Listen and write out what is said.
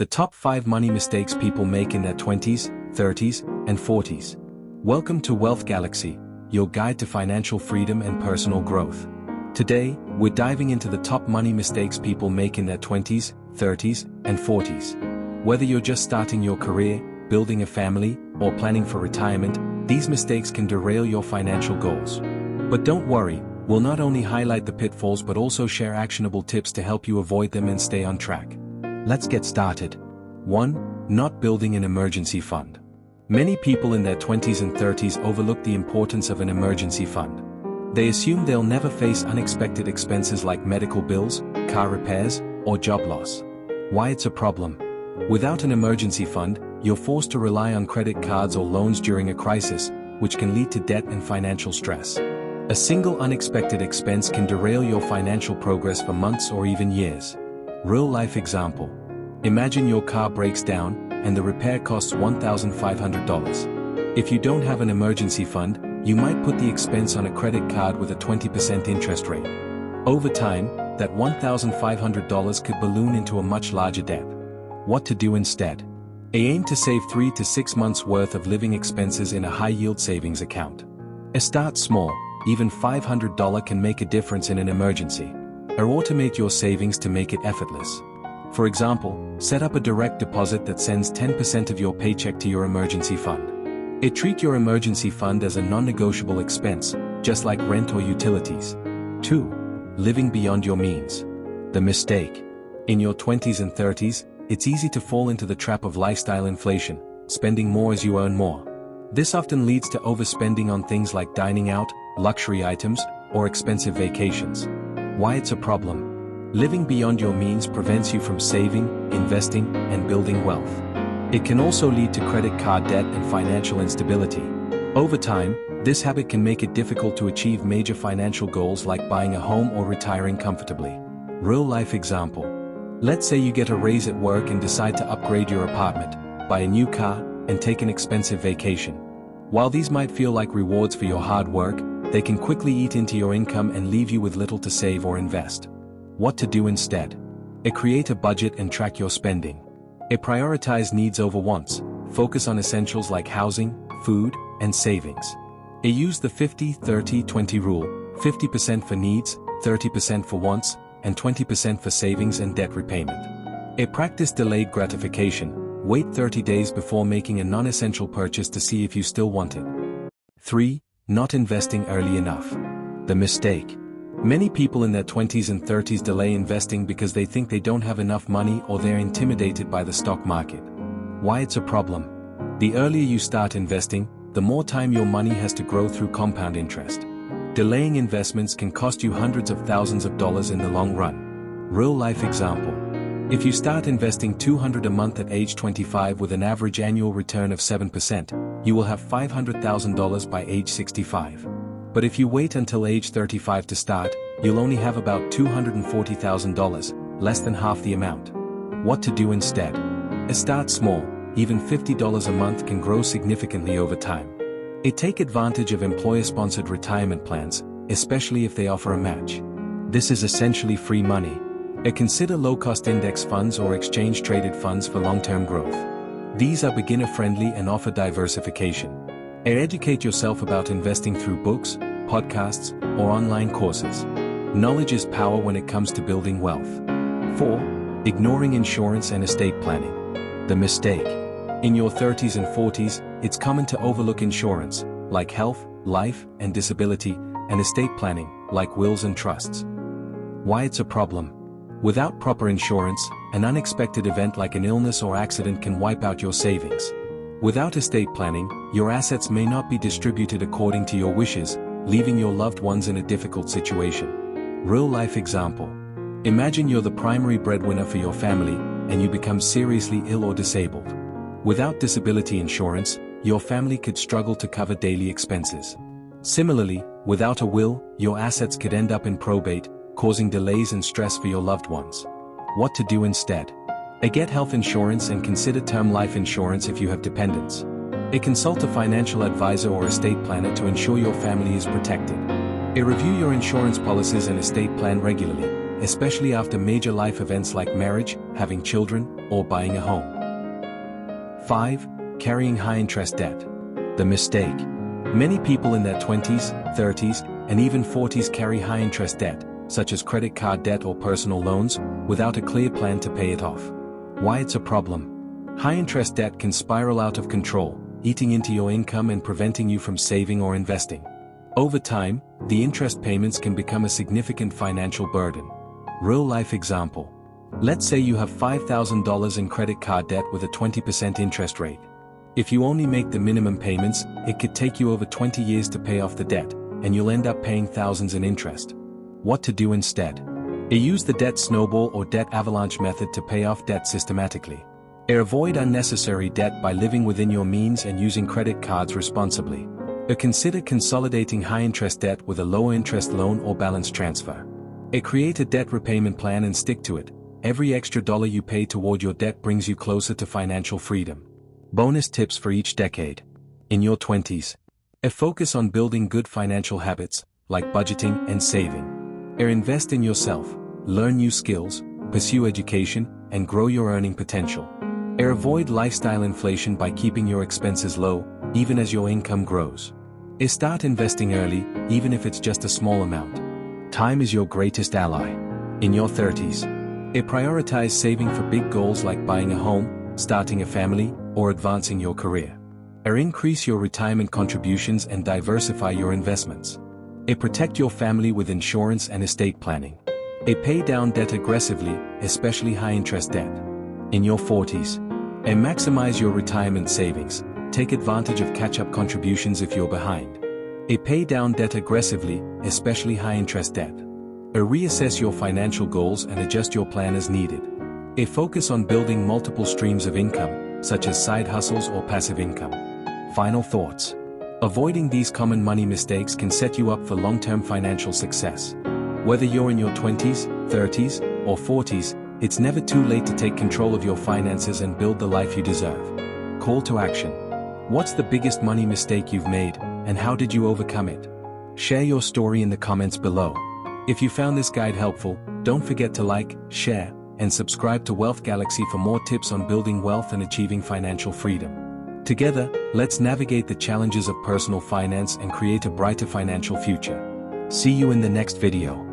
The top 5 money mistakes people make in their 20s, 30s, and 40s. Welcome to Wealth Galaxy, your guide to financial freedom and personal growth. Today, we're diving into the top money mistakes people make in their 20s, 30s, and 40s. Whether you're just starting your career, building a family, or planning for retirement, these mistakes can derail your financial goals. But don't worry, we'll not only highlight the pitfalls but also share actionable tips to help you avoid them and stay on track. Let's get started. 1. Not building an emergency fund. Many people in their 20s and 30s overlook the importance of an emergency fund. They assume they'll never face unexpected expenses like medical bills, car repairs, or job loss. Why it's a problem? Without an emergency fund, you're forced to rely on credit cards or loans during a crisis, which can lead to debt and financial stress. A single unexpected expense can derail your financial progress for months or even years. Real-life example. Imagine your car breaks down, and the repair costs $1,500. If you don't have an emergency fund, you might put the expense on a credit card with a 20% interest rate. Over time, that $1,500 could balloon into a much larger debt. What to do instead? Aim to save 3 to 6 months' worth of living expenses in a high-yield savings account. Start small, even $500 can make a difference in an emergency. Or automate your savings to make it effortless. For example, set up a direct deposit that sends 10% of your paycheck to your emergency fund. Treat your emergency fund as a non-negotiable expense, just like rent or utilities. 2. Living beyond your means. The mistake. In your 20s and 30s, it's easy to fall into the trap of lifestyle inflation, spending more as you earn more. This often leads to overspending on things like dining out, luxury items, or expensive vacations. Why it's a problem? Living beyond your means prevents you from saving, investing, and building wealth. It can also lead to credit card debt and financial instability. Over time, this habit can make it difficult to achieve major financial goals like buying a home or retiring comfortably. Real-life example. Let's say you get a raise at work and decide to upgrade your apartment, buy a new car, and take an expensive vacation. While these might feel like rewards for your hard work, they can quickly eat into your income and leave you with little to save or invest. What to do instead? Create a budget and track your spending. Prioritize needs over wants, focus on essentials like housing, food, and savings. Use the 50-30-20 rule, 50% for needs, 30% for wants, and 20% for savings and debt repayment. Practice delayed gratification, wait 30 days before making a non-essential purchase to see if you still want it. 3. Not investing early enough. The mistake. Many people in their 20s and 30s delay investing because they think they don't have enough money or they're intimidated by the stock market. Why it's a problem? The earlier you start investing, the more time your money has to grow through compound interest. Delaying investments can cost you hundreds of thousands of dollars in the long run. Real-life example. If you start investing $200 a month at age 25 with an average annual return of 7%, you will have $500,000 by age 65. But if you wait until age 35 to start, you'll only have about $240,000, less than half the amount. What to do instead? Start small, even $50 a month can grow significantly over time. Take advantage of employer-sponsored retirement plans, especially if they offer a match. This is essentially free money. Consider low-cost index funds or exchange-traded funds for long-term growth. These are beginner-friendly and offer diversification. Educate yourself about investing through books, podcasts, or online courses. Knowledge is power when it comes to building wealth. 4. Ignoring insurance and estate planning. The mistake. In your 30s and 40s, it's common to overlook insurance, like health, life, and disability, and estate planning, like wills and trusts. Why it's a problem? Without proper insurance, an unexpected event like an illness or accident can wipe out your savings. Without estate planning, your assets may not be distributed according to your wishes, leaving your loved ones in a difficult situation. Real-life example. Imagine you're the primary breadwinner for your family, and you become seriously ill or disabled. Without disability insurance, your family could struggle to cover daily expenses. Similarly, without a will, your assets could end up in probate, causing delays and stress for your loved ones. What to do instead? Get health insurance and consider term life insurance if you have dependents. Consult a financial advisor or estate planner to ensure your family is protected. Review your insurance policies and estate plan regularly, especially after major life events like marriage, having children, or buying a home. 5. Carrying high-interest debt. The mistake. Many people in their 20s, 30s, and even 40s carry high-interest debt, such as credit card debt or personal loans, without a clear plan to pay it off. Why it's a problem? High-interest debt can spiral out of control, eating into your income and preventing you from saving or investing. Over time, the interest payments can become a significant financial burden. Real-life example. Let's say you have $5,000 in credit card debt with a 20% interest rate. If you only make the minimum payments, it could take you over 20 years to pay off the debt, and you'll end up paying thousands in interest. What to do instead? Use the debt snowball or debt avalanche method to pay off debt systematically. Avoid unnecessary debt by living within your means and using credit cards responsibly. Consider consolidating high-interest debt with a lower-interest loan or balance transfer. Create a debt repayment plan and stick to it. Every extra dollar you pay toward your debt brings you closer to financial freedom. Bonus tips for each decade. In your 20s, focus on building good financial habits, like budgeting and saving. Invest in yourself, learn new skills, pursue education, and grow your earning potential. Avoid lifestyle inflation by keeping your expenses low, even as your income grows. Start investing early, even if it's just a small amount. Time is your greatest ally. In your 30s, prioritize saving for big goals like buying a home, starting a family, or advancing your career. Increase your retirement contributions and diversify your investments. Protect your family with insurance and estate planning. Pay down debt aggressively, especially high-interest debt. In your 40s, maximize your retirement savings. Take advantage of catch-up contributions if you're behind. Pay down debt aggressively, especially high-interest debt. Reassess your financial goals and adjust your plan as needed. Focus on building multiple streams of income, such as side hustles or passive income. Final thoughts. Avoiding these common money mistakes can set you up for long-term financial success. Whether you're in your 20s, 30s, or 40s, it's never too late to take control of your finances and build the life you deserve. Call to action. What's the biggest money mistake you've made, and how did you overcome it? Share your story in the comments below. If you found this guide helpful, don't forget to like, share, and subscribe to Wealth Galaxy for more tips on building wealth and achieving financial freedom. Together, let's navigate the challenges of personal finance and create a brighter financial future. See you in the next video.